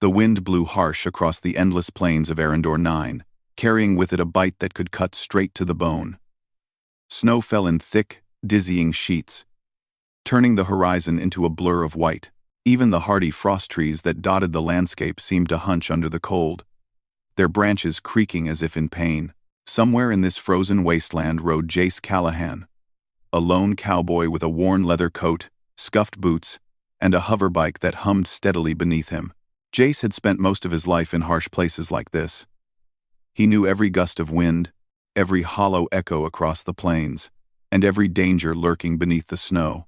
The wind blew harsh across the endless plains of Arendor 9, carrying with it a bite that could cut straight to the bone. Snow fell in thick, dizzying sheets, turning the horizon into a blur of white. Even the hardy frost trees that dotted the landscape seemed to hunch under the cold, their branches creaking as if in pain. Somewhere in this frozen wasteland rode Jace Callahan, a lone cowboy with a worn leather coat, scuffed boots, and a hoverbike that hummed steadily beneath him. Jace had spent most of his life in harsh places like this. He knew every gust of wind, every hollow echo across the plains, and every danger lurking beneath the snow.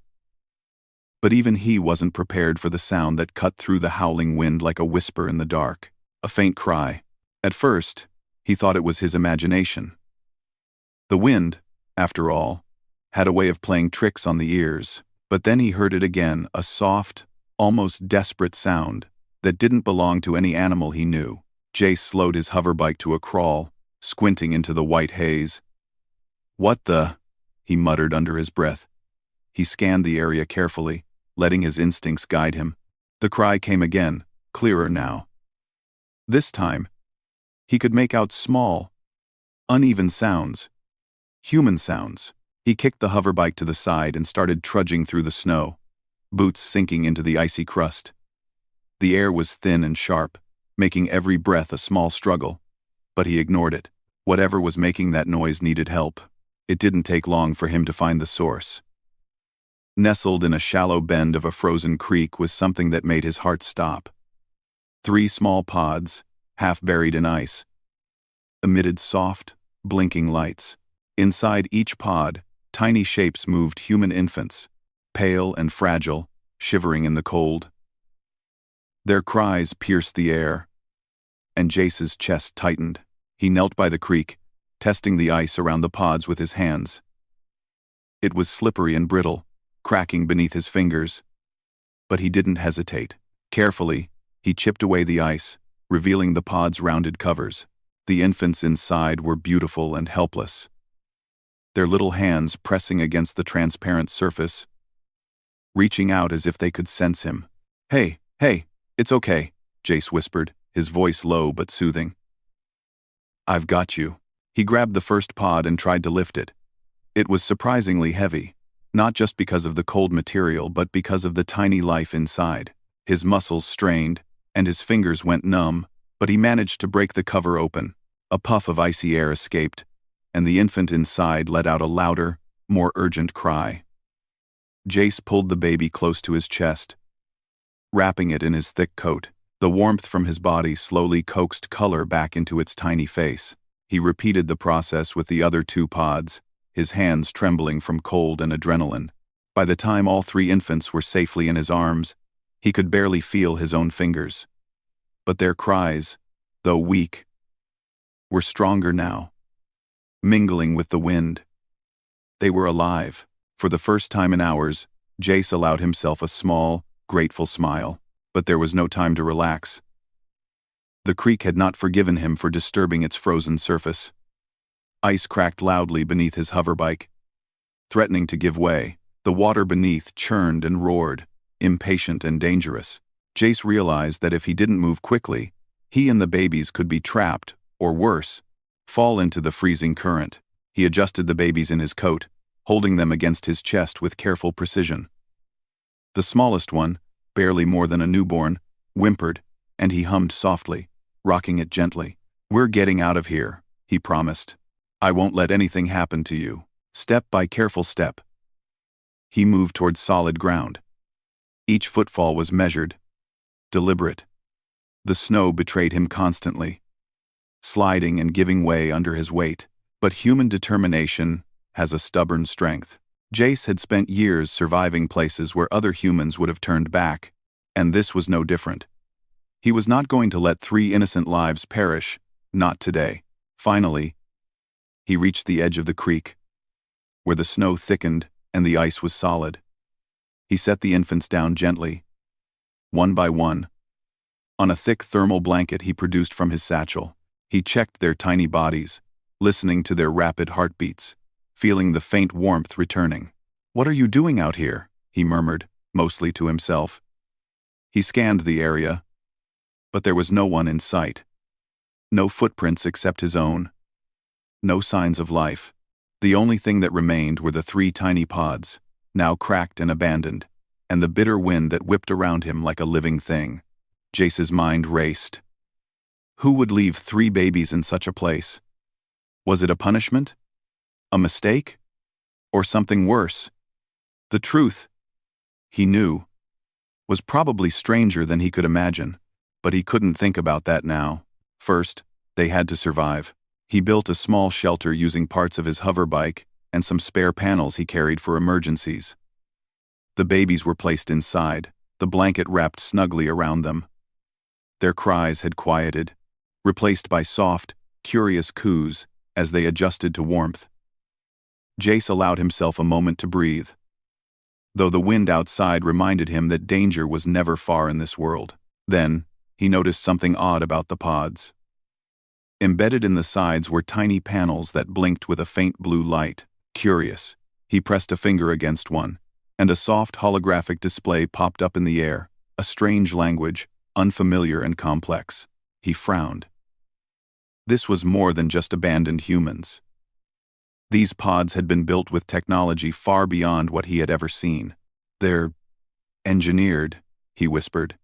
But even he wasn't prepared for the sound that cut through the howling wind like a whisper in the dark, a faint cry. At first, he thought it was his imagination. The wind, after all, had a way of playing tricks on the ears, but then he heard it again, a soft, almost desperate sound that didn't belong to any animal he knew. Jace slowed his hoverbike to a crawl, squinting into the white haze. "What the?" he muttered under his breath. He scanned the area carefully, letting his instincts guide him. The cry came again, clearer now. This time, he could make out small, uneven sounds. Human sounds. He kicked the hoverbike to the side and started trudging through the snow, boots sinking into the icy crust. The air was thin and sharp, making every breath a small struggle, but he ignored it. Whatever was making that noise needed help. It didn't take long for him to find the source. Nestled in a shallow bend of a frozen creek was something that made his heart stop. 3 small pods, half buried in ice, emitted soft, blinking lights. Inside each pod, tiny shapes moved, human infants, pale and fragile, shivering in the cold. Their cries pierced the air, and Jace's chest tightened. He knelt by the creek, testing the ice around the pods with his hands. It was slippery and brittle, cracking beneath his fingers. But he didn't hesitate. Carefully, he chipped away the ice, revealing the pod's rounded covers. The infants inside were beautiful and helpless, their little hands pressing against the transparent surface, reaching out as if they could sense him. Hey, it's okay," Jace whispered, his voice low but soothing. "I've got you." He grabbed the first pod and tried to lift it. It was surprisingly heavy, not just because of the cold material but because of the tiny life inside. His muscles strained, and his fingers went numb, but he managed to break the cover open. A puff of icy air escaped, and the infant inside let out a louder, more urgent cry. Jace pulled the baby close to his chest, wrapping it in his thick coat. The warmth from his body slowly coaxed color back into its tiny face. He repeated the process with the other 2 pods, his hands trembling from cold and adrenaline. By the time all 3 infants were safely in his arms, he could barely feel his own fingers. But their cries, though weak, were stronger now, mingling with the wind. They were alive. For the first time in hours, Jace allowed himself a small, grateful smile, but there was no time to relax. The creek had not forgiven him for disturbing its frozen surface. Ice cracked loudly beneath his hoverbike, threatening to give way. The water beneath churned and roared, impatient and dangerous. Jace realized that if he didn't move quickly, he and the babies could be trapped, or worse, fall into the freezing current. He adjusted the babies in his coat, holding them against his chest with careful precision. The smallest one, barely more than a newborn, whimpered, and he hummed softly, rocking it gently. "We're getting out of here," he promised. "I won't let anything happen to you." Step by careful step, he moved toward solid ground. Each footfall was measured, deliberate. The snow betrayed him constantly, sliding and giving way under his weight. But human determination has a stubborn strength. Jace had spent years surviving places where other humans would have turned back, and this was no different. He was not going to let 3 innocent lives perish, not today. Finally, he reached the edge of the creek, where the snow thickened and the ice was solid. He set the infants down gently, one by one, on a thick thermal blanket he produced from his satchel. He checked their tiny bodies, listening to their rapid heartbeats, feeling the faint warmth returning. "What are you doing out here?" he murmured, mostly to himself. He scanned the area, But there was no one in sight. No footprints except his own. No signs of life. The only thing that remained were the 3 tiny pods, now cracked and abandoned, and the bitter wind that whipped around him like a living thing. Jace's mind raced. Who would leave 3 babies in such a place? Was it a punishment? A mistake? Or something worse? The truth, he knew, was probably stranger than he could imagine, but he couldn't think about that now. First, they had to survive. He built a small shelter using parts of his hover bike and some spare panels he carried for emergencies. The babies were placed inside, the blanket wrapped snugly around them. Their cries had quieted, replaced by soft, curious coos as they adjusted to warmth. Jace allowed himself a moment to breathe, though the wind outside reminded him that danger was never far in this world. Then, he noticed something odd about the pods. Embedded in the sides were tiny panels that blinked with a faint blue light. Curious, he pressed a finger against one, and a soft holographic display popped up in the air, a strange language, unfamiliar and complex. He frowned. This was more than just abandoned humans. These pods had been built with technology far beyond what he had ever seen. They're engineered, he whispered.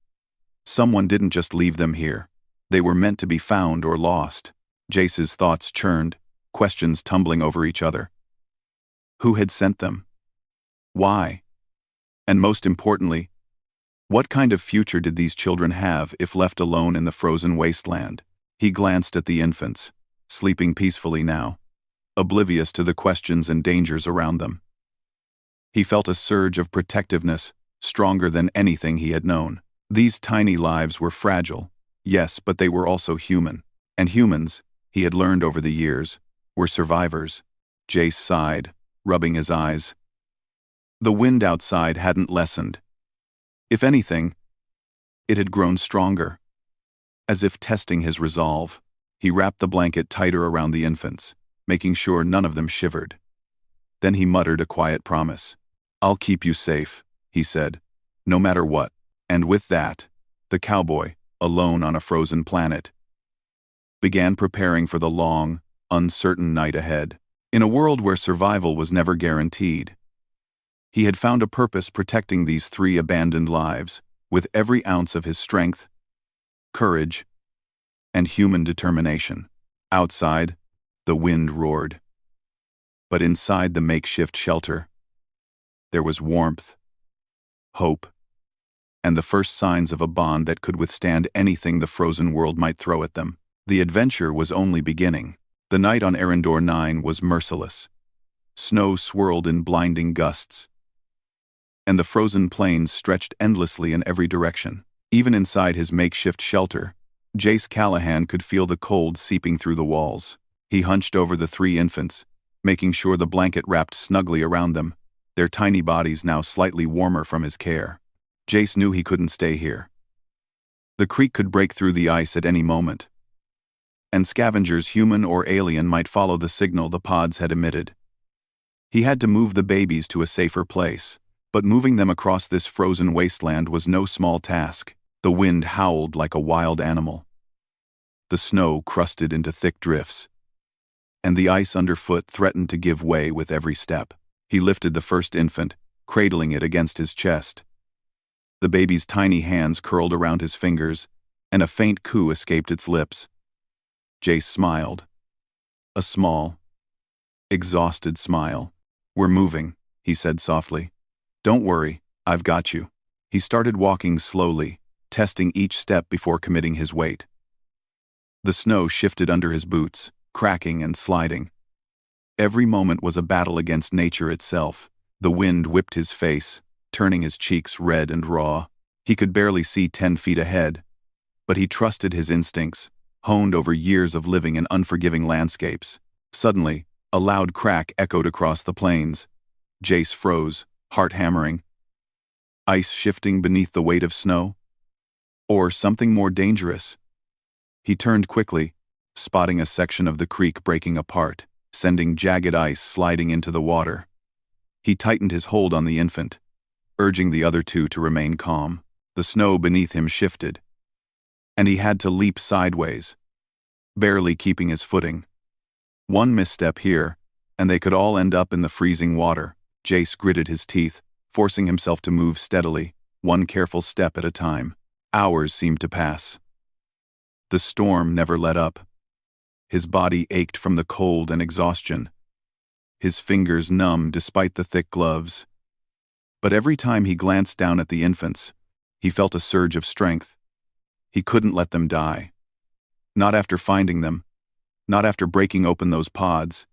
Someone didn't just leave them here. They were meant to be found or lost. Jace's thoughts churned, questions tumbling over each other. Who had sent them? Why? And most importantly, what kind of future did these children have if left alone in the frozen wasteland? He glanced at the infants, sleeping peacefully now, oblivious to the questions and dangers around them. He felt a surge of protectiveness, stronger than anything he had known. These tiny lives were fragile, yes, but they were also human. And humans, he had learned over the years, were survivors. Jace sighed, rubbing his eyes. The wind outside hadn't lessened. If anything, it had grown stronger. As if testing his resolve, he wrapped the blanket tighter around the infants, making sure none of them shivered. Then he muttered a quiet promise. "I'll keep you safe," he said, "no matter what." And with that, the cowboy, alone on a frozen planet, began preparing for the long, uncertain night ahead. In a world where survival was never guaranteed, he had found a purpose protecting these 3 abandoned lives, with every ounce of his strength, courage, and human determination. Outside, the wind roared. But inside the makeshift shelter, there was warmth, hope, and the first signs of a bond that could withstand anything the frozen world might throw at them. The adventure was only beginning. The night on Arendor 9 was merciless. Snow swirled in blinding gusts, and the frozen plains stretched endlessly in every direction. Even inside his makeshift shelter, Jace Callahan could feel the cold seeping through the walls. He hunched over the 3 infants, making sure the blanket wrapped snugly around them, their tiny bodies now slightly warmer from his care. Jace knew he couldn't stay here. The creek could break through the ice at any moment, and scavengers, human or alien, might follow the signal the pods had emitted. He had to move the babies to a safer place, but moving them across this frozen wasteland was no small task. The wind howled like a wild animal. The snow crusted into thick drifts, and the ice underfoot threatened to give way with every step. He lifted the first infant, cradling it against his chest. The baby's tiny hands curled around his fingers, and a faint coo escaped its lips. Jace smiled. A small, exhausted smile. "We're moving," he said softly. "Don't worry, I've got you." He started walking slowly, testing each step before committing his weight. The snow shifted under his boots, cracking and sliding. Every moment was a battle against nature itself. The wind whipped his face, turning his cheeks red and raw. He could barely see 10 feet ahead, but he trusted his instincts, honed over years of living in unforgiving landscapes. Suddenly, a loud crack echoed across the plains. Jace froze, heart hammering. Ice shifting beneath the weight of snow? Or something more dangerous? He turned quickly, spotting a section of the creek breaking apart, sending jagged ice sliding into the water. He tightened his hold on the infant, urging the other 2 to remain calm. The snow beneath him shifted, and he had to leap sideways, barely keeping his footing. One misstep here, and they could all end up in the freezing water. Jace gritted his teeth, forcing himself to move steadily, one careful step at a time. Hours seemed to pass. The storm never let up. His body ached from the cold and exhaustion, his fingers numb despite the thick gloves. But every time he glanced down at the infants, he felt a surge of strength. He couldn't let them die. Not after finding them, not after breaking open those pods,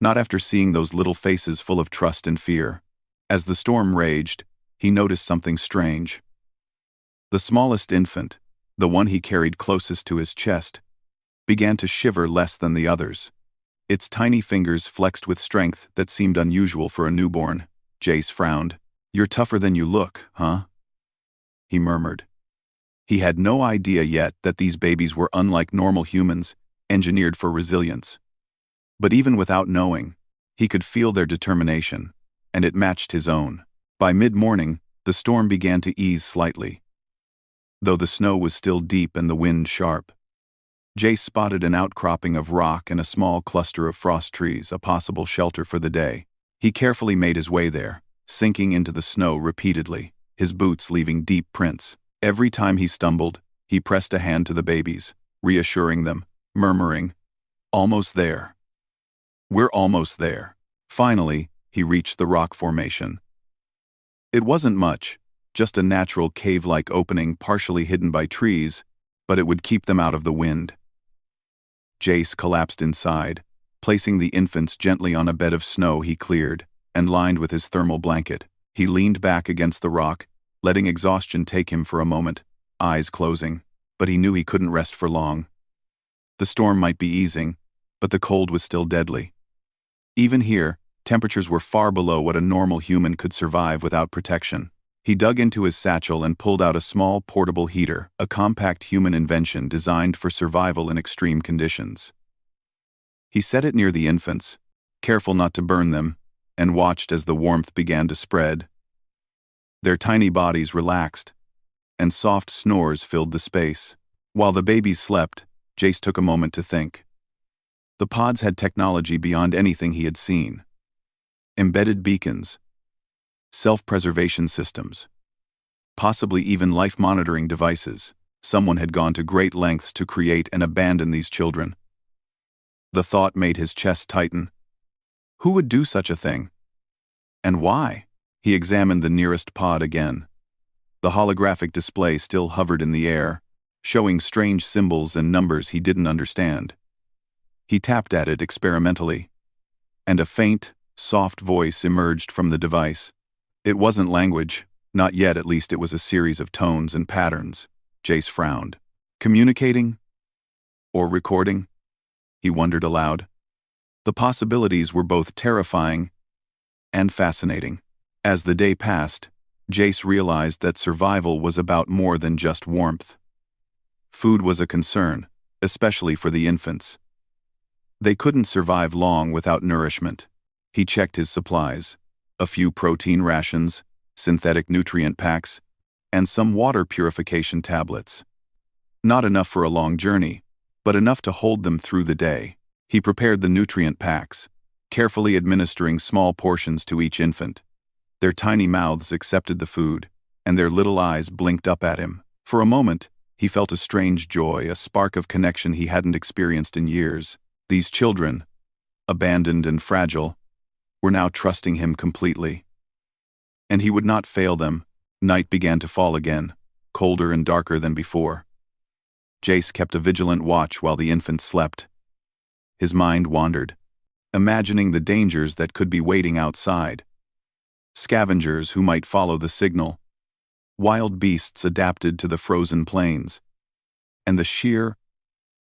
not after seeing those little faces full of trust and fear. As the storm raged, he noticed something strange. The smallest infant, the one he carried closest to his chest, began to shiver less than the others. Its tiny fingers flexed with strength that seemed unusual for a newborn. Jace frowned. "You're tougher than you look, huh?" he murmured. He had no idea yet that these babies were unlike normal humans, engineered for resilience. But even without knowing, he could feel their determination, and it matched his own. By mid-morning, the storm began to ease slightly, though the snow was still deep and the wind sharp. Jace spotted an outcropping of rock and a small cluster of frost trees, a possible shelter for the day. He carefully made his way there, sinking into the snow repeatedly, his boots leaving deep prints. Every time he stumbled, he pressed a hand to the babies, reassuring them, murmuring, "Almost there. We're almost there." Finally, he reached the rock formation. It wasn't much, just a natural cave-like opening partially hidden by trees, but it would keep them out of the wind. Jace collapsed inside, placing the infants gently on a bed of snow he cleared and lined with his thermal blanket. He leaned back against the rock, letting exhaustion take him for a moment, eyes closing, but he knew he couldn't rest for long. The storm might be easing, but the cold was still deadly. Even here, temperatures were far below what a normal human could survive without protection. He dug into his satchel and pulled out a small portable heater, a compact human invention designed for survival in extreme conditions. He set it near the infants, careful not to burn them, and watched as the warmth began to spread. Their tiny bodies relaxed, and soft snores filled the space. While the babies slept, Jace took a moment to think. The pods had technology beyond anything he had seen. Embedded beacons, self-preservation systems, possibly even life-monitoring devices. Someone had gone to great lengths to create and abandon these children. The thought made his chest tighten. Who would do such a thing? And why? He examined the nearest pod again. The holographic display still hovered in the air, showing strange symbols and numbers he didn't understand. He tapped at it experimentally, and a faint, soft voice emerged from the device. It wasn't language, not yet. At least it was a series of tones and patterns. Jace frowned. Communicating? Or recording? He wondered aloud. The possibilities were both terrifying and fascinating. As the day passed, Jace realized that survival was about more than just warmth. Food was a concern, especially for the infants. They couldn't survive long without nourishment. He checked his supplies. A few protein rations, synthetic nutrient packs, and some water purification tablets. Not enough for a long journey, but enough to hold them through the day. He prepared the nutrient packs, carefully administering small portions to each infant. Their tiny mouths accepted the food, and their little eyes blinked up at him. For a moment, he felt a strange joy, a spark of connection he hadn't experienced in years. These children, abandoned and fragile, were now trusting him completely. And he would not fail them. Night began to fall again, colder and darker than before. Jace kept a vigilant watch while the infants slept. His mind wandered, imagining the dangers that could be waiting outside. Scavengers who might follow the signal, wild beasts adapted to the frozen plains, and the sheer,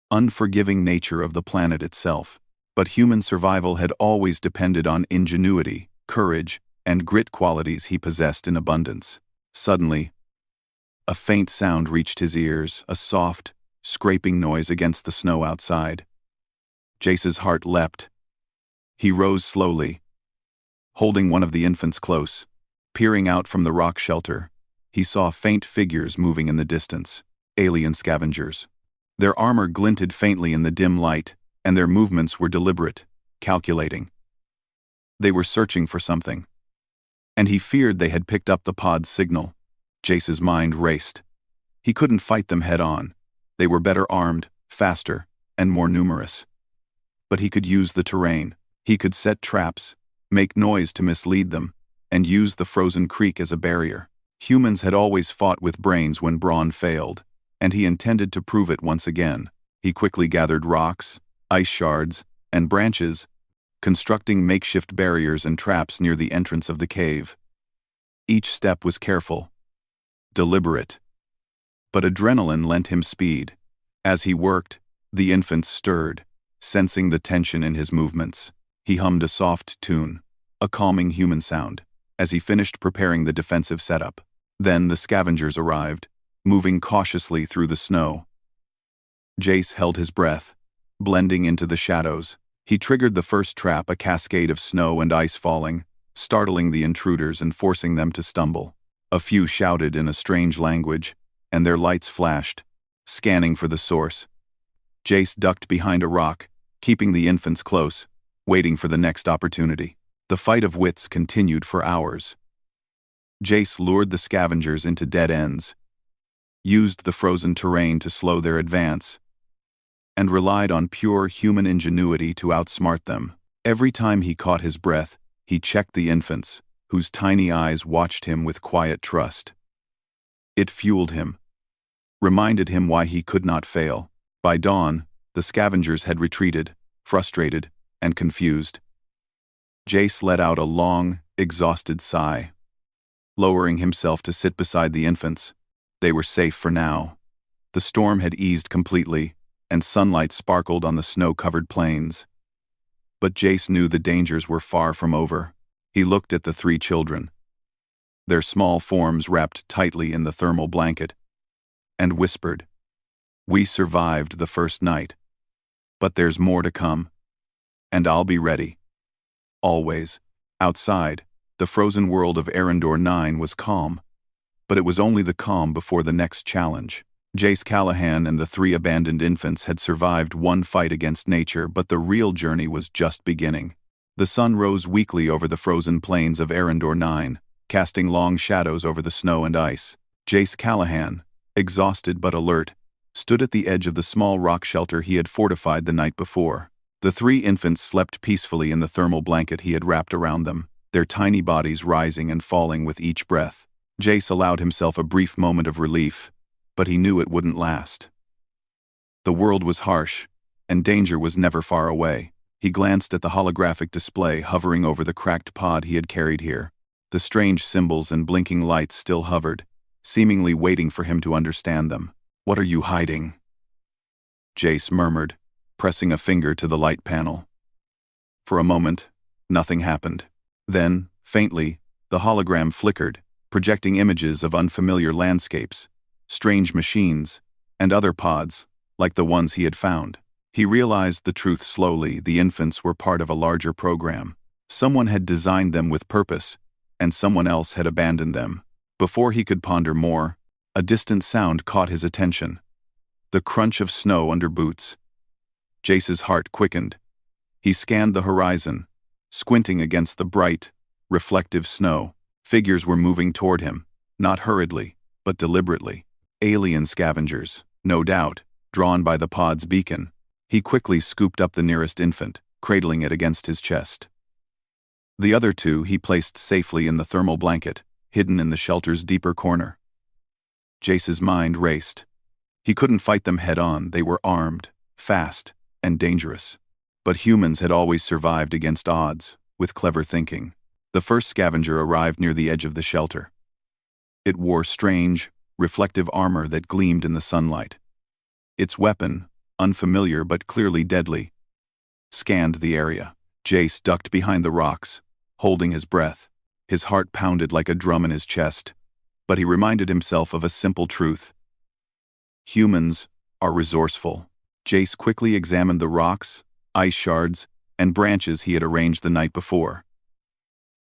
unforgiving nature of the planet itself. But human survival had always depended on ingenuity, courage, and grit, qualities he possessed in abundance. Suddenly, a faint sound reached his ears, a soft, scraping noise against the snow outside. Jace's heart leapt. He rose slowly, holding one of the infants close. Peering out from the rock shelter, he saw faint figures moving in the distance. alien scavengers. Their armor glinted faintly in the dim light, and their movements were deliberate, calculating. They were searching for something. And he feared they had picked up the pod's signal. Jace's mind raced. He couldn't fight them head-on. They were better armed, faster, and more numerous. But he could use the terrain. He could set traps, make noise to mislead them, and use the frozen creek as a barrier. Humans had always fought with brains when brawn failed, and he intended to prove it once again. He quickly gathered rocks, ice shards, and branches, constructing makeshift barriers and traps near the entrance of the cave. Each step was careful, deliberate. But adrenaline lent him speed. As he worked, the infant stirred, sensing the tension in his movements. He hummed a soft tune, a calming human sound, as he finished preparing the defensive setup. Then the scavengers arrived, moving cautiously through the snow. Jace held his breath, blending into the shadows. He triggered the first trap, a cascade of snow and ice falling, startling the intruders and forcing them to stumble. A few shouted in a strange language, and their lights flashed, scanning for the source. Jace ducked behind a rock, keeping the infants close, waiting for the next opportunity. The fight of wits continued for hours. Jace lured the scavengers into dead ends, used the frozen terrain to slow their advance, and relied on pure human ingenuity to outsmart them. Every time he caught his breath, he checked the infants, whose tiny eyes watched him with quiet trust. It fueled him, reminded him why he could not fail. By dawn, the scavengers had retreated, frustrated and confused. Jace let out a long, exhausted sigh. Lowering himself to sit beside the infants, they were safe for now. The storm had eased completely, and sunlight sparkled on the snow-covered plains. But Jace knew the dangers were far from over. He looked at the three children, their small forms wrapped tightly in the thermal blanket, and whispered, "We survived the first night, but there's more to come, and I'll be ready." Always. Outside, the frozen world of Arendor 9 was calm, but it was only the calm before the next challenge. Jace Callahan and the three abandoned infants had survived one fight against nature, but the real journey was just beginning. The sun rose weakly over the frozen plains of Arendor 9, casting long shadows over the snow and ice. Jace Callahan, exhausted but alert, stood at the edge of the small rock shelter he had fortified the night before. The three infants slept peacefully in the thermal blanket he had wrapped around them, their tiny bodies rising and falling with each breath. Jace allowed himself a brief moment of relief, but he knew it wouldn't last. The world was harsh, and danger was never far away. He glanced at the holographic display hovering over the cracked pod he had carried here. The strange symbols and blinking lights still hovered, seemingly waiting for him to understand them. "What are you hiding?" Jace murmured, pressing a finger to the light panel. For a moment, nothing happened. Then, faintly, the hologram flickered, projecting images of unfamiliar landscapes, strange machines, and other pods, like the ones he had found. He realized the truth slowly. The infants were part of a larger program. Someone had designed them with purpose, and someone else had abandoned them. Before he could ponder more, a distant sound caught his attention. The crunch of snow under boots. Jace's heart quickened. He scanned the horizon, squinting against the bright, reflective snow. Figures were moving toward him, not hurriedly, but deliberately. Alien scavengers, no doubt, drawn by the pod's beacon. He quickly scooped up the nearest infant, cradling it against his chest. The other two he placed safely in the thermal blanket, hidden in the shelter's deeper corner. Jace's mind raced. He couldn't fight them head-on. They were armed, fast, and dangerous. But humans had always survived against odds, with clever thinking. The first scavenger arrived near the edge of the shelter. It wore strange, reflective armor that gleamed in the sunlight. Its weapon, unfamiliar but clearly deadly, scanned the area. Jace ducked behind the rocks, holding his breath. His heart pounded like a drum in his chest, but he reminded himself of a simple truth. Humans are resourceful. Jace quickly examined the rocks, ice shards, and branches he had arranged the night before.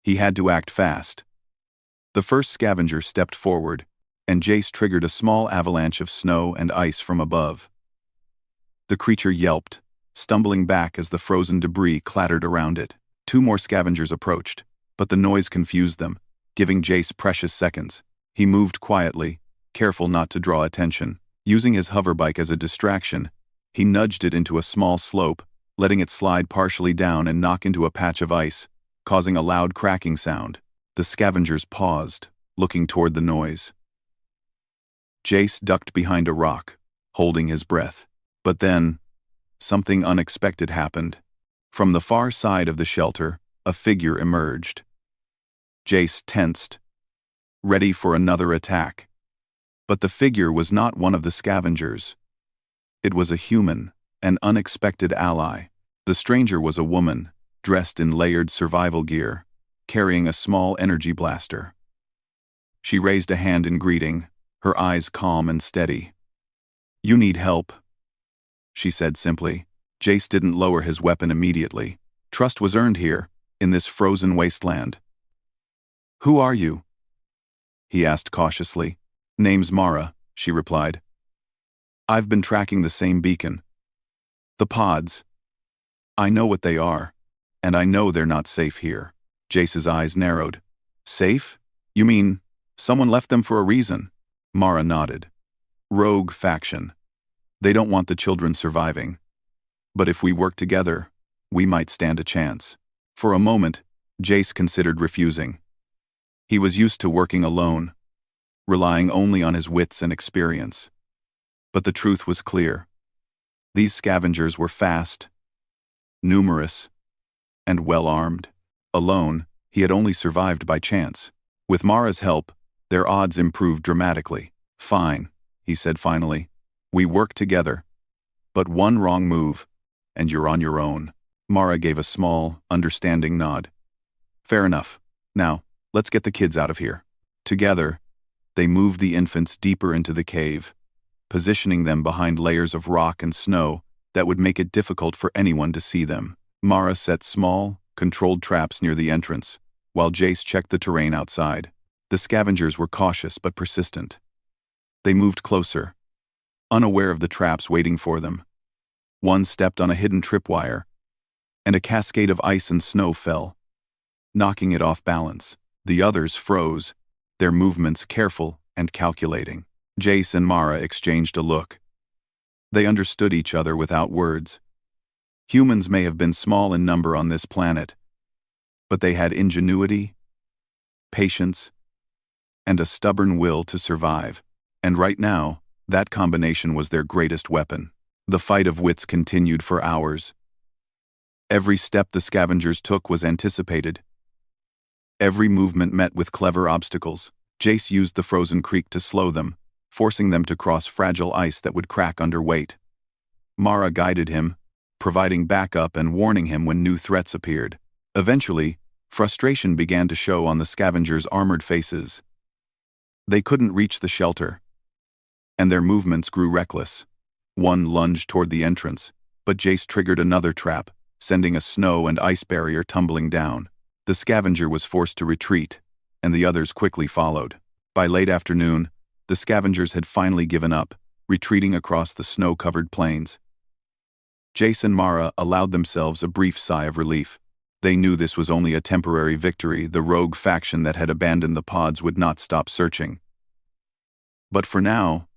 He had to act fast. The first scavenger stepped forward, and Jace triggered a small avalanche of snow and ice from above. The creature yelped, stumbling back as the frozen debris clattered around it. 2 more scavengers approached, but the noise confused them, giving Jace precious seconds. He moved quietly, careful not to draw attention. Using his hoverbike as a distraction, he nudged it into a small slope, letting it slide partially down and knock into a patch of ice, causing a loud cracking sound. The scavengers paused, looking toward the noise. Jace ducked behind a rock, holding his breath. But then, something unexpected happened. From the far side of the shelter, a figure emerged. Jace tensed, ready for another attack. But the figure was not one of the scavengers. It was a human, an unexpected ally. The stranger was a woman, dressed in layered survival gear, carrying a small energy blaster. She raised a hand in greeting, her eyes calm and steady. "You need help," she said simply. Jace didn't lower his weapon immediately. Trust was earned here, in this frozen wasteland. "Who are you?" he asked cautiously. "Name's Mara," she replied. "I've been tracking the same beacon. The pods. I know what they are, and I know they're not safe here." Jace's eyes narrowed. "Safe? You mean, someone left them for a reason?" Mara nodded. "Rogue faction. They don't want the children surviving. But if we work together, we might stand a chance." For a moment, Jace considered refusing. He was used to working alone, relying only on his wits and experience. But the truth was clear. These scavengers were fast, numerous, and well-armed. Alone, he had only survived by chance. With Mara's help, their odds improved dramatically. "Fine," he said finally. "We work together. But one wrong move, and you're on your own." Mara gave a small, understanding nod. "Fair enough. Now, let's get the kids out of here." Together, they moved the infants deeper into the cave, positioning them behind layers of rock and snow that would make it difficult for anyone to see them. Mara set small, controlled traps near the entrance, while Jace checked the terrain outside. The scavengers were cautious but persistent. They moved closer, unaware of the traps waiting for them. One stepped on a hidden tripwire, and a cascade of ice and snow fell, knocking it off balance. The others froze, their movements careful and calculating. Jace and Mara exchanged a look. They understood each other without words. Humans may have been small in number on this planet, but they had ingenuity, patience, and a stubborn will to survive. And right now, that combination was their greatest weapon. The fight of wits continued for hours. Every step the scavengers took was anticipated. Every movement met with clever obstacles. Jace used the frozen creek to slow them, forcing them to cross fragile ice that would crack under weight. Mara guided him, providing backup and warning him when new threats appeared. Eventually, frustration began to show on the scavengers' armored faces. They couldn't reach the shelter, and their movements grew reckless. One lunged toward the entrance, but Jace triggered another trap, sending a snow and ice barrier tumbling down. The scavenger was forced to retreat, and the others quickly followed. By late afternoon, the scavengers had finally given up, retreating across the snow-covered plains. Jace and Mara allowed themselves a brief sigh of relief. They knew this was only a temporary victory. The rogue faction that had abandoned the pods would not stop searching. But for now,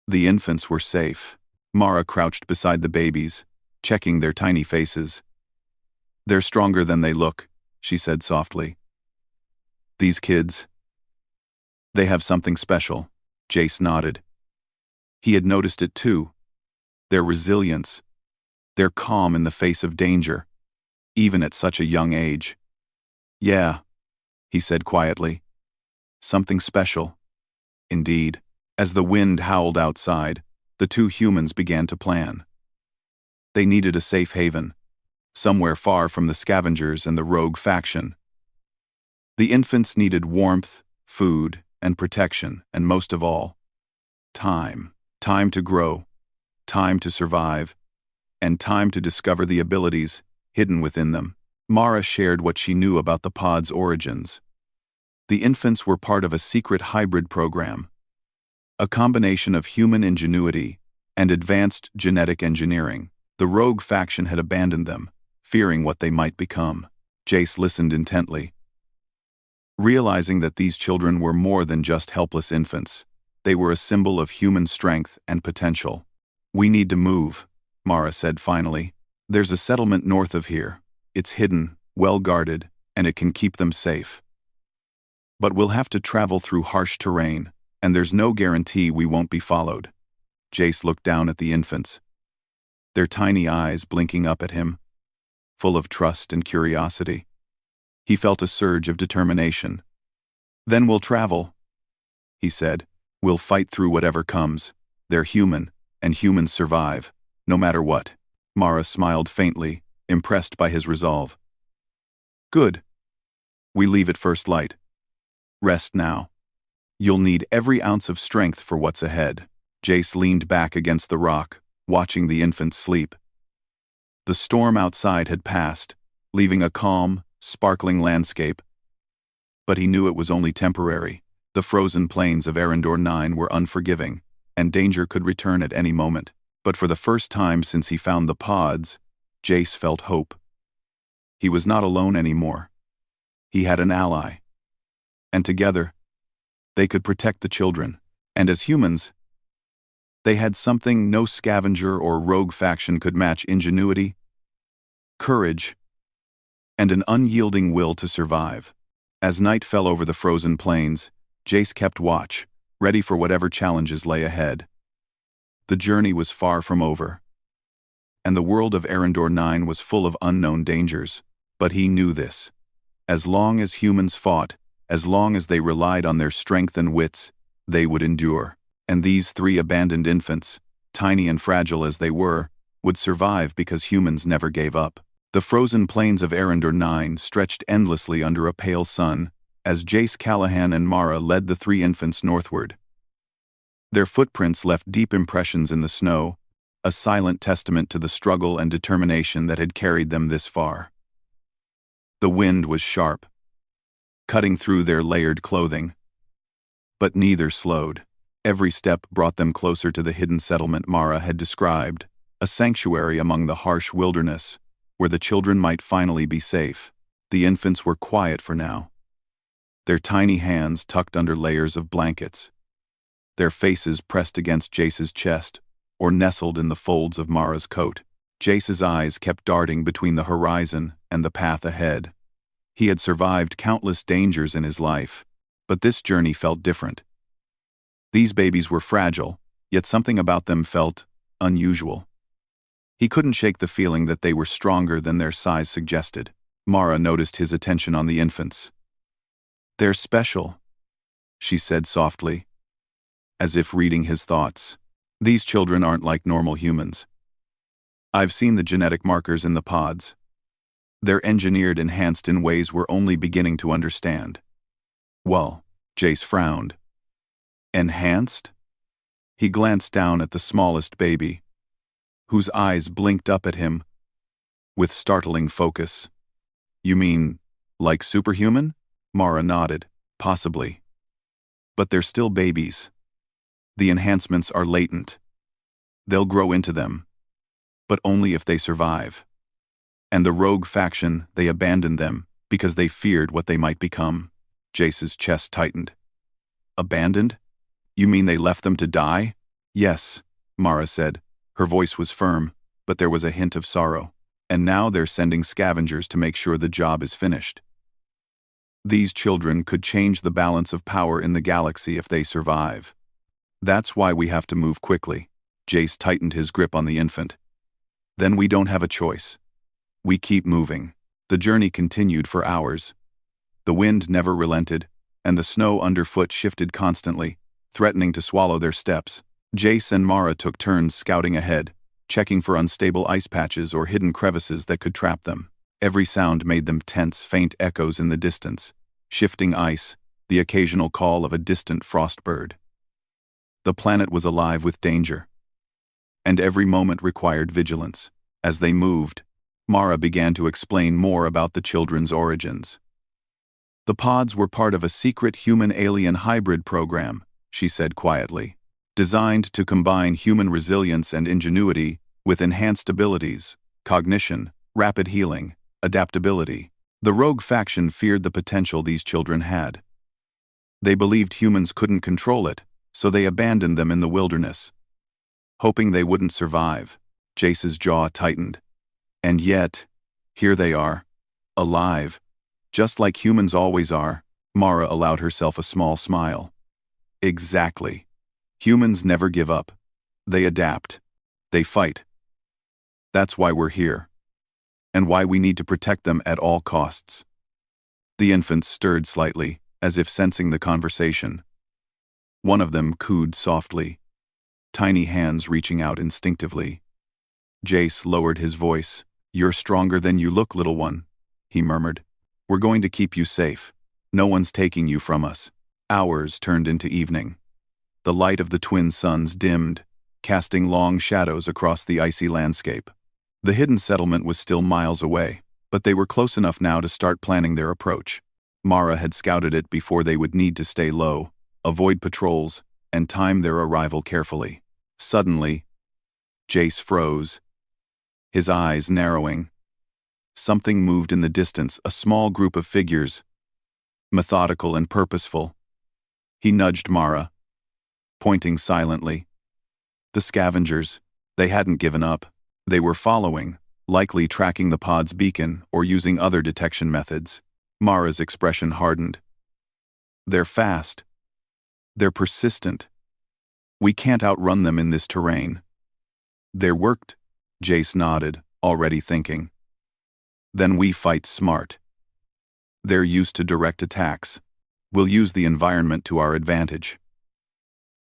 the infants were safe. Mara crouched beside the babies, checking their tiny faces. "They're stronger than they look," she said softly. "These kids, they have something special." Jace nodded. He had noticed it too. Their resilience, their calm in the face of danger, even at such a young age. "Yeah," he said quietly. "Something special. Indeed." As the wind howled outside, the two humans began to plan. They needed a safe haven, somewhere far from the scavengers and the rogue faction. The infants needed warmth, food, and protection, and most of all, time. Time to grow, time to survive, and time to discover the abilities hidden within them. Mara shared what she knew about the pod's origins. The infants were part of a secret hybrid program, A combination of human ingenuity and advanced genetic engineering. The rogue faction had abandoned them, fearing what they might become. Jace listened intently, realizing that these children were more than just helpless infants. They were a symbol of human strength and potential. "We need to move," Mara said finally. "There's a settlement north of here. It's hidden, well guarded, and it can keep them safe. But we'll have to travel through harsh terrain, and there's no guarantee we won't be followed." Jace looked down at the infants, their tiny eyes blinking up at him, full of trust and curiosity. He felt a surge of determination. "Then we'll travel," he said. "We'll fight through whatever comes. They're human, and humans survive, no matter what." Mara smiled faintly, impressed by his resolve. "Good. We leave at first light. Rest now. You'll need every ounce of strength for what's ahead." Jace leaned back against the rock, watching the infants sleep. The storm outside had passed, leaving a calm, sparkling landscape. But he knew it was only temporary. The frozen plains of Arendor 9 were unforgiving, and danger could return at any moment. But for the first time since he found the pods, Jace felt hope. He was not alone anymore. He had an ally. And together, they could protect the children. And as humans, they had something no scavenger or rogue faction could match: ingenuity, courage, and an unyielding will to survive. As night fell over the frozen plains, Jace kept watch, ready for whatever challenges lay ahead. The journey was far from over, and the world of Arendor 9 was full of unknown dangers. But he knew this. As long as humans fought, as long as they relied on their strength and wits, they would endure. And these 3 abandoned infants, tiny and fragile as they were, would survive because humans never gave up. The frozen plains of Arendor 9 stretched endlessly under a pale sun, as Jace, Callahan, and Mara led the 3 infants northward. Their footprints left deep impressions in the snow, a silent testament to the struggle and determination that had carried them this far. The wind was sharp, cutting through their layered clothing. But neither slowed. Every step brought them closer to the hidden settlement Mara had described, a sanctuary among the harsh wilderness, where the children might finally be safe. The infants were quiet for now, their tiny hands tucked under layers of blankets, their faces pressed against Jace's chest or nestled in the folds of Mara's coat. Jace's eyes kept darting between the horizon and the path ahead. He had survived countless dangers in his life, but this journey felt different. These babies were fragile, yet something about them felt unusual. He couldn't shake the feeling that they were stronger than their size suggested. Mara noticed his attention on the infants. "They're special," she said softly, as if reading his thoughts. "These children aren't like normal humans. I've seen the genetic markers in the pods. They're engineered, enhanced in ways we're only beginning to understand." "Well," Jace frowned. "Enhanced?" He glanced down at the smallest baby, whose eyes blinked up at him with startling focus. "You mean, like superhuman?" Mara nodded. "Possibly. But they're still babies. The enhancements are latent. They'll grow into them, but only if they survive. And the rogue faction, they abandoned them because they feared what they might become." Jace's chest tightened. "Abandoned? You mean they left them to die?" "Yes," Mara said. Her voice was firm, but there was a hint of sorrow. "And now they're sending scavengers to make sure the job is finished. These children could change the balance of power in the galaxy if they survive. That's why we have to move quickly." Jace tightened his grip on the infant. "Then we don't have a choice. We keep moving." The journey continued for hours. The wind never relented, and the snow underfoot shifted constantly, threatening to swallow their steps. Jace and Mara took turns scouting ahead, checking for unstable ice patches or hidden crevices that could trap them. Every sound made them tense, faint echoes in the distance, shifting ice, the occasional call of a distant frost bird. The planet was alive with danger, and every moment required vigilance. As they moved, Mara began to explain more about the children's origins. "The pods were part of a secret human-alien hybrid program," she said quietly. designed to combine human resilience and ingenuity with enhanced abilities, cognition, rapid healing, adaptability. The rogue faction feared the potential these children had. They believed humans couldn't control it, so they abandoned them in the wilderness. Hoping they wouldn't survive, Jace's jaw tightened. And yet, here they are, alive, just like humans always are. Mara allowed herself a small smile. Exactly. Humans never give up. They adapt. They fight. That's why we're here. And why we need to protect them at all costs. The infants stirred slightly, as if sensing the conversation. One of them cooed softly, tiny hands reaching out instinctively. Jace lowered his voice. "You're stronger than you look, little one," he murmured. "We're going to keep you safe. No one's taking you from us." Hours turned into evening. The light of the twin suns dimmed, casting long shadows across the icy landscape. The hidden settlement was still miles away, but they were close enough now to start planning their approach. Mara had scouted it before they would need to stay low, avoid patrols, and time their arrival carefully. Suddenly, Jace froze, his eyes narrowing. Something moved in the distance, a small group of figures, methodical and purposeful. He nudged Mara, pointing silently. The scavengers, they hadn't given up. They were following, likely tracking the pod's beacon or using other detection methods. Mara's expression hardened. They're fast. They're persistent. We can't outrun them in this terrain. They're worked, Jace nodded, already thinking. Then we fight smart. They're used to direct attacks. We'll use the environment to our advantage.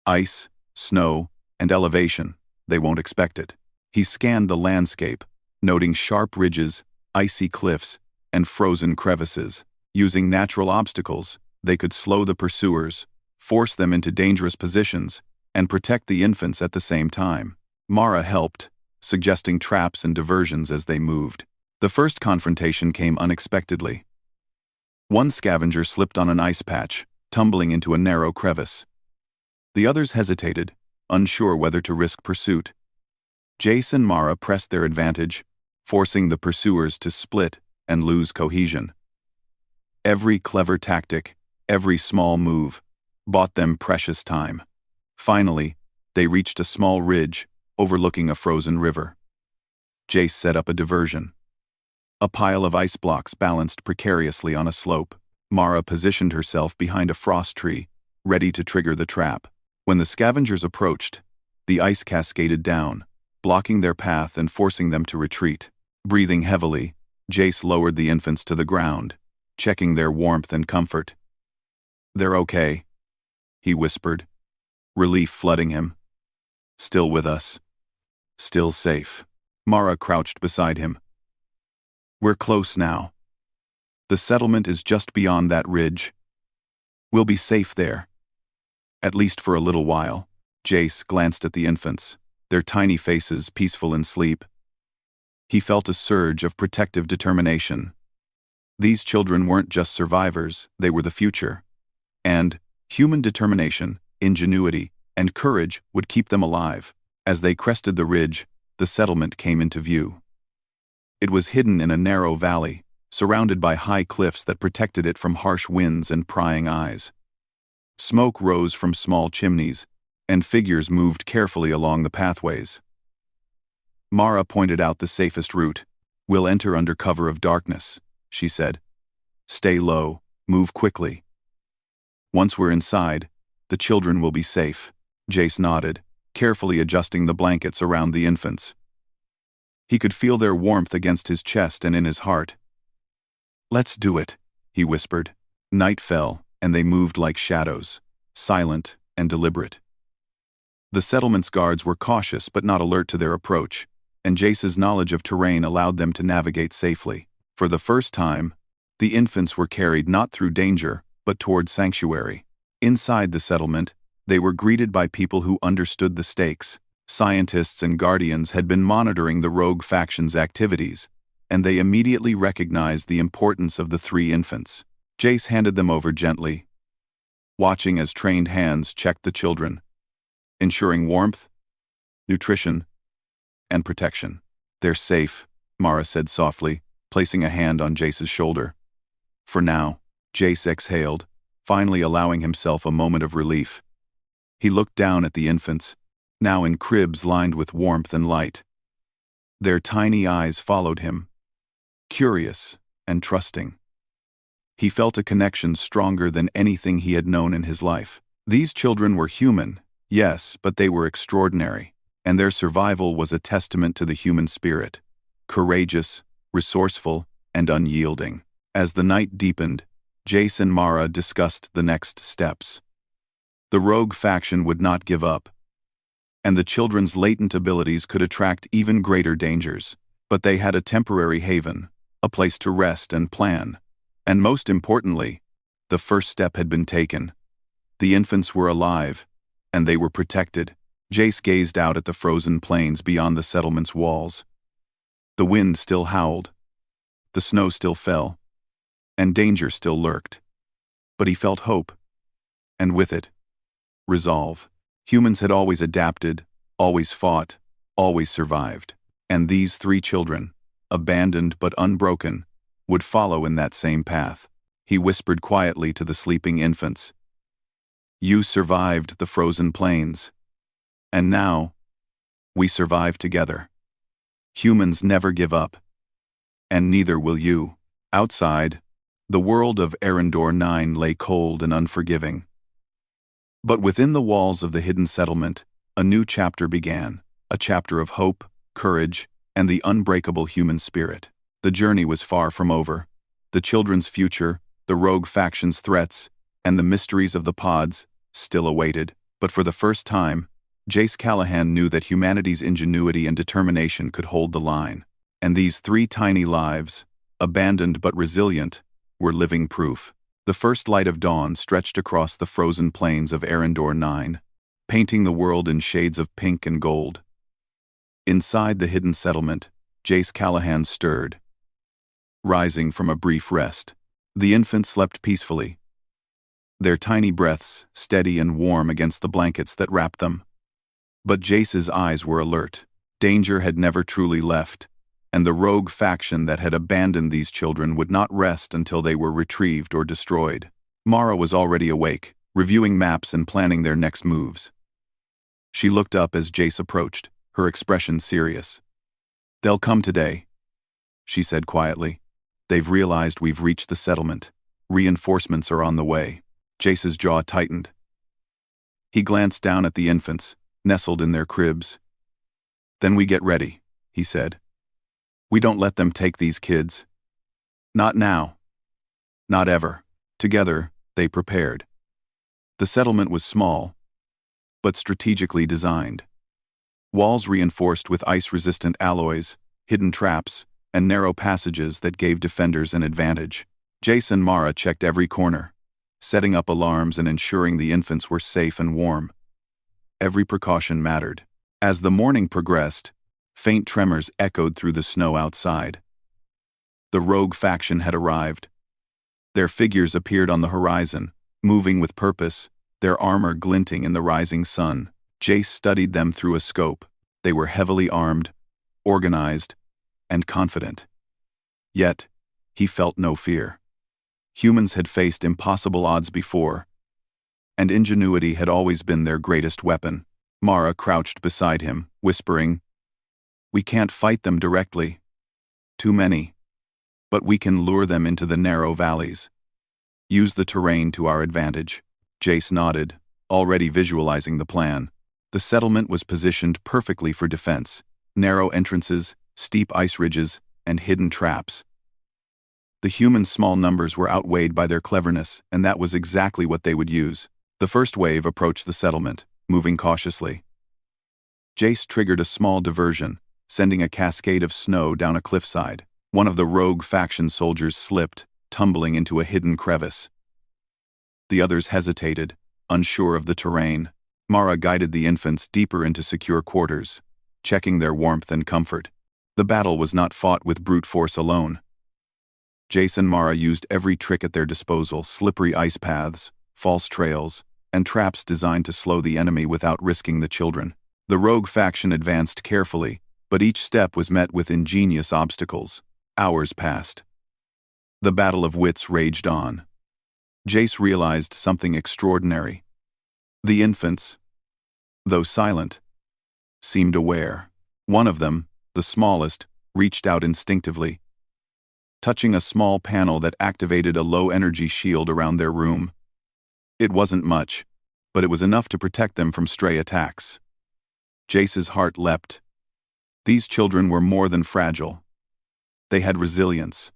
Ice, snow, and elevation, they won't expect it. He scanned the landscape, noting sharp ridges, icy cliffs, and frozen crevices. Using natural obstacles, they could slow the pursuers, force them into dangerous positions, and protect the infants at the same time. Mara helped, suggesting traps and diversions as they moved. The first confrontation came unexpectedly. One scavenger slipped on an ice patch, tumbling into a narrow crevice. The others hesitated, unsure whether to risk pursuit. Jace and Mara pressed their advantage, forcing the pursuers to split and lose cohesion. Every clever tactic, every small move, bought them precious time. Finally, they reached a small ridge overlooking a frozen river. Jace set up a diversion. A pile of ice blocks balanced precariously on a slope. Mara positioned herself behind a frost tree, ready to trigger the trap. When the scavengers approached, the ice cascaded down, blocking their path and forcing them to retreat. Breathing heavily, Jace lowered the infants to the ground, checking their warmth and comfort. "They're okay," he whispered, relief flooding him. "Still with us. Still safe." Mara crouched beside him. "We're close now. The settlement is just beyond that ridge. We'll be safe there. At least for a little while." Jace glanced at the infants, their tiny faces peaceful in sleep. He felt a surge of protective determination. These children weren't just survivors, they were the future. And human determination, ingenuity, and courage would keep them alive. As they crested the ridge, the settlement came into view. It was hidden in a narrow valley, surrounded by high cliffs that protected it from harsh winds and prying eyes. Smoke rose from small chimneys, and figures moved carefully along the pathways. Mara pointed out the safest route. "We'll enter under cover of darkness," she said. "Stay low, move quickly. Once we're inside, the children will be safe." Jace nodded, carefully adjusting the blankets around the infants. He could feel their warmth against his chest and in his heart. "Let's do it," he whispered. Night fell, and they moved like shadows, silent and deliberate. The settlement's guards were cautious but not alert to their approach, and Jace's knowledge of terrain allowed them to navigate safely. For the first time, the infants were carried not through danger, but toward sanctuary. Inside the settlement, they were greeted by people who understood the stakes. Scientists and guardians had been monitoring the rogue faction's activities, and they immediately recognized the importance of the 3 infants. Jace handed them over gently, watching as trained hands checked the children. ensuring warmth, nutrition, and protection. "They're safe," Mara said softly, placing a hand on Jace's shoulder. "For now," Jace exhaled, finally allowing himself a moment of relief. He looked down at the infants, now in cribs lined with warmth and light. Their tiny eyes followed him, curious and trusting. He felt a connection stronger than anything he had known in his life. These children were human, yes, but they were extraordinary, and their survival was a testament to the human spirit, courageous, resourceful, and unyielding. As the night deepened, Jace and Mara discussed the next steps. The rogue faction would not give up, and the children's latent abilities could attract even greater dangers, but they had a temporary haven, a place to rest and plan. And most importantly, the first step had been taken. The infants were alive, and they were protected. Jace gazed out at the frozen plains beyond the settlement's walls. The wind still howled, the snow still fell, and danger still lurked. But he felt hope, and with it, resolve. Humans had always adapted, always fought, always survived. And these 3 children, abandoned but unbroken, would follow in that same path. He whispered quietly to the sleeping infants, "You survived the frozen plains. And now, we survive together. Humans never give up. And neither will you." Outside, the world of Arendor 9 lay cold and unforgiving. But within the walls of the hidden settlement, a new chapter began, a chapter of hope, courage, and the unbreakable human spirit. The journey was far from over. The children's future, the rogue faction's threats, and the mysteries of the pods still awaited. But for the first time, Jace Callahan knew that humanity's ingenuity and determination could hold the line. And these 3 tiny lives, abandoned but resilient, were living proof. The first light of dawn stretched across the frozen plains of Arendor 9, painting the world in shades of pink and gold. Inside the hidden settlement, Jace Callahan stirred, rising from a brief rest. The infants slept peacefully, their tiny breaths steady and warm against the blankets that wrapped them. But Jace's eyes were alert. Danger had never truly left, and the rogue faction that had abandoned these children would not rest until they were retrieved or destroyed. Mara was already awake, reviewing maps and planning their next moves. She looked up as Jace approached, her expression serious. "They'll come today," she said quietly. "They've realized we've reached the settlement. Reinforcements are on the way." Jace's jaw tightened. He glanced down at the infants, nestled in their cribs. "Then we get ready," he said. "We don't let them take these kids. Not now. Not ever." Together, they prepared. The settlement was small, but strategically designed. Walls reinforced with ice-resistant alloys, hidden traps, and narrow passages that gave defenders an advantage. Jace and Mara checked every corner, setting up alarms and ensuring the infants were safe and warm. Every precaution mattered. As the morning progressed, faint tremors echoed through the snow outside. The rogue faction had arrived. Their figures appeared on the horizon, moving with purpose, their armor glinting in the rising sun. Jace studied them through a scope. They were heavily armed, organized, and confident. Yet, he felt no fear. Humans had faced impossible odds before, and ingenuity had always been their greatest weapon. Mara crouched beside him, whispering, "We can't fight them directly. Too many. But we can lure them into the narrow valleys. Use the terrain to our advantage." Jace nodded, already visualizing the plan. The settlement was positioned perfectly for defense. Narrow entrances, steep ice ridges, and hidden traps. The humans' small numbers were outweighed by their cleverness, and that was exactly what they would use. The first wave approached the settlement, moving cautiously. Jace triggered a small diversion, sending a cascade of snow down a cliffside. One of the rogue faction soldiers slipped, tumbling into a hidden crevice. The others hesitated, unsure of the terrain. Mara guided the infants deeper into secure quarters, checking their warmth and comfort. The battle was not fought with brute force alone. Jace and Mara used every trick at their disposal: slippery ice paths, false trails, and traps designed to slow the enemy without risking the children. The rogue faction advanced carefully, but each step was met with ingenious obstacles. Hours passed. The battle of wits raged on. Jace realized something extraordinary. The infants, though silent, seemed aware. One of them, the smallest, reached out instinctively, touching a small panel that activated a low-energy shield around their room. It wasn't much, but it was enough to protect them from stray attacks. Jace's heart leapt. These children were more than fragile. They had resilience,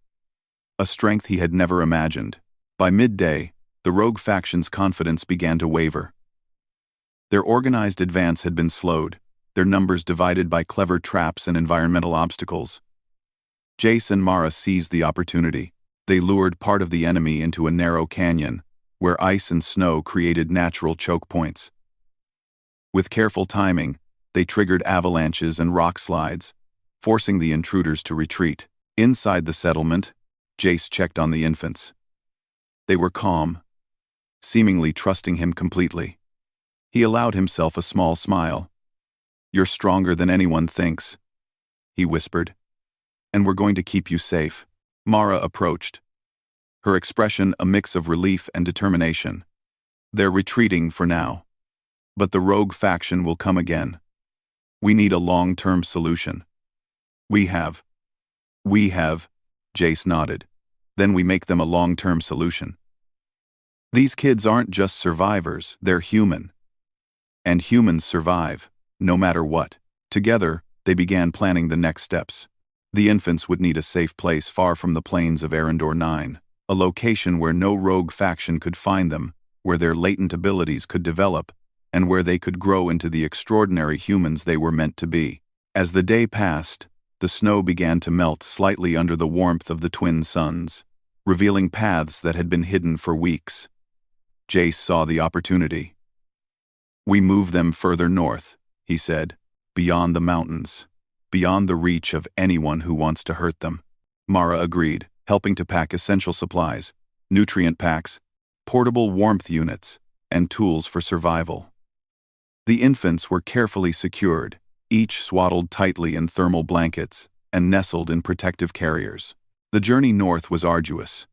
a strength he had never imagined. By midday, the rogue faction's confidence began to waver. Their organized advance had been slowed, their numbers divided by clever traps and environmental obstacles. Jace and Mara seized the opportunity. They lured part of the enemy into a narrow canyon, where ice and snow created natural choke points. With careful timing, they triggered avalanches and rock slides, forcing the intruders to retreat. Inside the settlement, Jace checked on the infants. They were calm, seemingly trusting him completely. He allowed himself a small smile. "You're stronger than anyone thinks," he whispered. "And we're going to keep you safe." Mara approached, her expression a mix of relief and determination. "They're retreating for now, but the rogue faction will come again. We need a long-term solution." We have, Jace nodded. "Then we make them a long-term solution. These kids aren't just survivors, they're human. And humans survive, no matter what." Together, they began planning the next steps. The infants would need a safe place far from the plains of Arendor 9, a location where no rogue faction could find them, where their latent abilities could develop, and where they could grow into the extraordinary humans they were meant to be. As the day passed, the snow began to melt slightly under the warmth of the twin suns, revealing paths that had been hidden for weeks. Jace saw the opportunity. "We move them further north," he said, "beyond the mountains, beyond the reach of anyone who wants to hurt them." Mara agreed, helping to pack essential supplies, nutrient packs, portable warmth units, and tools for survival. The infants were carefully secured, each swaddled tightly in thermal blankets and nestled in protective carriers. The journey north was arduous.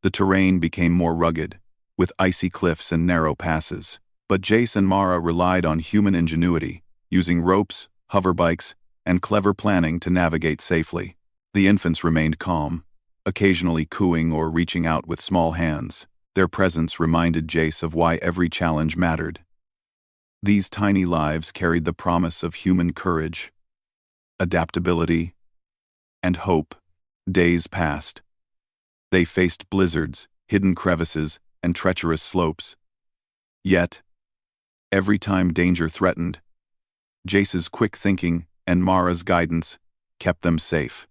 The terrain became more rugged, with icy cliffs and narrow passes. But Jace and Mara relied on human ingenuity, using ropes, hoverbikes, and clever planning to navigate safely. The infants remained calm, occasionally cooing or reaching out with small hands. Their presence reminded Jace of why every challenge mattered. These tiny lives carried the promise of human courage, adaptability, and hope. Days passed. They faced blizzards, hidden crevices, and treacherous slopes. Yet, every time danger threatened, Jace's quick thinking and Mara's guidance kept them safe.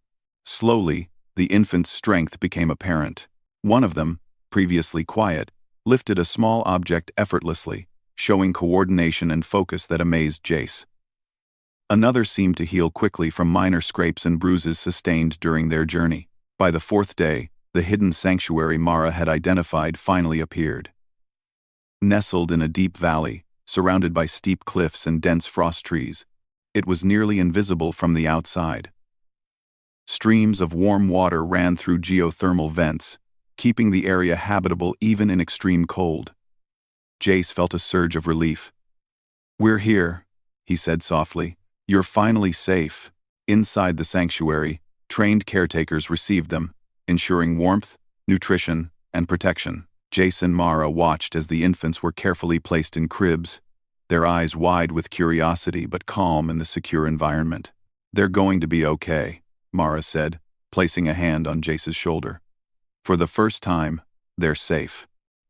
Slowly, the infant's strength became apparent. One of them, previously quiet, lifted a small object effortlessly, showing coordination and focus that amazed Jace. Another seemed to heal quickly from minor scrapes and bruises sustained during their journey. By the fourth day, the hidden sanctuary Mara had identified finally appeared. Nestled in a deep valley, surrounded by steep cliffs and dense frost trees, it was nearly invisible from the outside. Streams of warm water ran through geothermal vents, keeping the area habitable even in extreme cold. Jace felt a surge of relief. "We're here," he said softly. "You're finally safe." Inside the sanctuary, trained caretakers received them, ensuring warmth, nutrition, and protection. Jace and Mara watched as the infants were carefully placed in cribs, their eyes wide with curiosity but calm in the secure environment. "They're going to be okay," Mara said, placing a hand on Jace's shoulder. "For the first time, they're safe.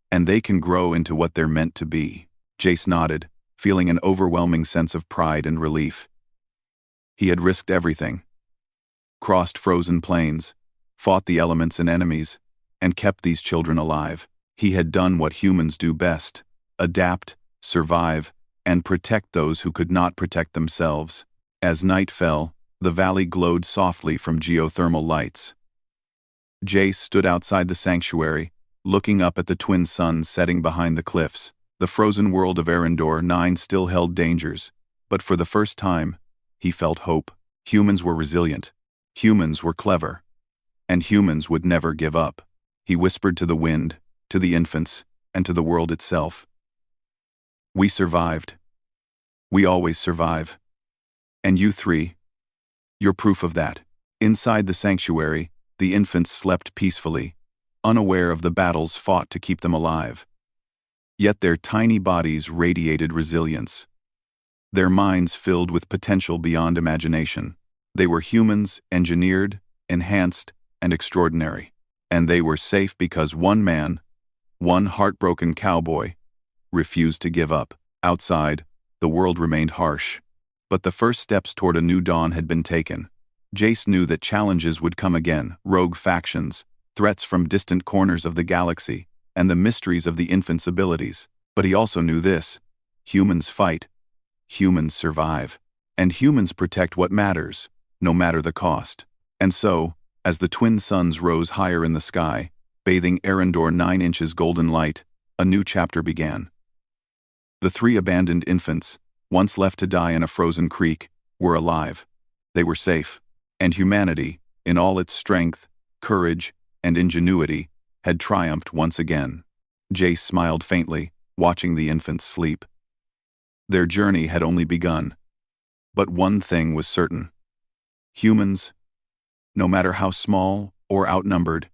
And they can grow into what they're meant to be." Jace nodded, feeling an overwhelming sense of pride and relief. He had risked everything. Crossed frozen plains, fought the elements and enemies, and kept these children alive. He had done what humans do best: adapt, survive, and protect those who could not protect themselves. As night fell, the valley glowed softly from geothermal lights. Jace stood outside the sanctuary, looking up at the twin suns setting behind the cliffs. The frozen world of Arendor 9 still held dangers, but for the first time, he felt hope. Humans were resilient. Humans were clever. And humans would never give up. He whispered to the wind, to the infants, and to the world itself. We survived. We always survive. And you three, you're proof of that. Inside the sanctuary, the infants slept peacefully, unaware of the battles fought to keep them alive. Yet their tiny bodies radiated resilience. Their minds filled with potential beyond imagination. They were humans, engineered, enhanced, and extraordinary. And they were safe because one man, one heartbroken cowboy, refused to give up. Outside, the world remained harsh. But the first steps toward a new dawn had been taken. Jace knew that challenges would come again, rogue factions, threats from distant corners of the galaxy, and the mysteries of the infant's abilities. But he also knew this: humans fight, humans survive, and humans protect what matters, no matter the cost. And so, as the twin suns rose higher in the sky, bathing Arendor 9 inches golden light, a new chapter began. The three abandoned infants, once left to die in a frozen creek, were alive. They were safe, and humanity, in all its strength, courage, and ingenuity, had triumphed once again. Jace smiled faintly, watching the infants sleep. Their journey had only begun. But one thing was certain. Humans, no matter how small or outnumbered,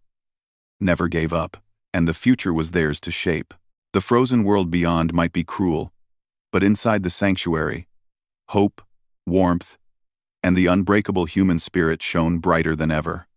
never gave up, and the future was theirs to shape. The frozen world beyond might be cruel, but inside the sanctuary, hope, warmth, and the unbreakable human spirit shone brighter than ever.